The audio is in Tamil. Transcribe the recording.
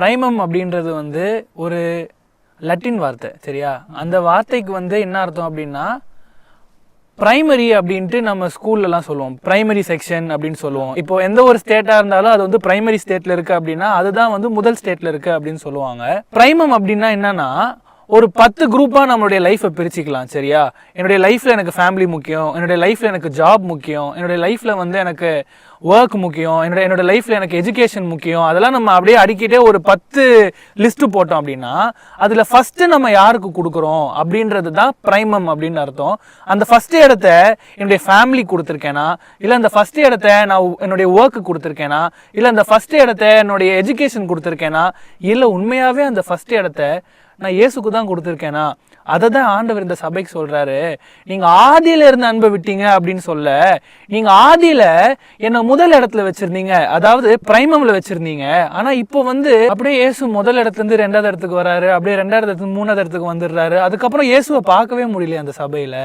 பிரைமம் அப்படின்றது வந்து ஒரு லட்டின் வார்த்தை, சரியா? அந்த வார்த்தைக்கு வந்து என்ன அர்த்தம் அப்படின்னா பிரைமரி அப்படின்ட்டு நம்ம ஸ்கூல்லலாம் சொல்லுவோம். பிரைமரி செக்ஷன் அப்படின்னு சொல்லுவோம். இப்போ எந்த ஒரு ஸ்டேட்டா இருந்தாலும் அது வந்து பிரைமரி ஸ்டேட்ல இருக்கு அப்படின்னா அதுதான் வந்து முதல் ஸ்டேட்ல இருக்கு அப்படின்னு சொல்லுவாங்க. பிரைமம் அப்படின்னா என்னன்னா ஒரு 10 குரூப்பா நம்மளுடைய லைஃப்பை பிரிச்சுக்கலாம், சரியா? என்னுடைய லைஃப்ல எனக்கு ஃபேமிலி முக்கியம், என்னுடைய லைஃப்ல எனக்கு ஜாப் முக்கியம், என்னுடைய லைஃப்ல வந்து எனக்கு ஒர்க் முக்கியம், என்னோட லைஃப்ல எனக்கு எஜுகேஷன் முக்கியம். அதெல்லாம் நம்ம அப்படியே அடிக்கிட்டே ஒரு 10 லிஸ்ட் போட்டோம் அப்படின்னா அதுல ஃபர்ஸ்ட் நம்ம யாருக்கு கொடுக்குறோம் அப்படின்றது தான் பிரைமம் அப்படின்னு அர்த்தம். அந்த ஃபர்ஸ்ட் இடத்த என்னுடைய ஃபேமிலி கொடுத்துருக்கேனா, இல்லை அந்த ஃபர்ஸ்ட் இடத்த நான் என்னுடைய ஒர்க்கு கொடுத்துருக்கேனா, இல்லை அந்த ஃபர்ஸ்ட் இடத்த என்னுடைய எஜுகேஷன் கொடுத்துருக்கேனா, இல்லை உண்மையாவே அந்த ஃபர்ஸ்ட் இடத்த நான் இயேசுக்கு தான் கொடுத்துருக்கேனா? அதை தான் ஆண்டவர் இந்த சபைக்கு சொல்றாரு. நீங்க ஆதியில இருந்து அன்பை விட்டீங்க அப்படின்னு சொல்ல, நீங்க ஆதியில என்ன முதல் இடத்துல வச்சிருந்தீங்க, அதாவது பிரைமம்ல வச்சிருந்தீங்க. ஆனா இப்போ வந்து அப்படியே இயேசு முதல் இடத்துல இருந்து 2வது இடத்துக்கு வராரு, அப்படியே 2வது இடத்துல 3வது இடத்துக்கு வந்துடுறாரு. அதுக்கப்புறம் இயேசுவை பார்க்கவே முடியல அந்த சபையில.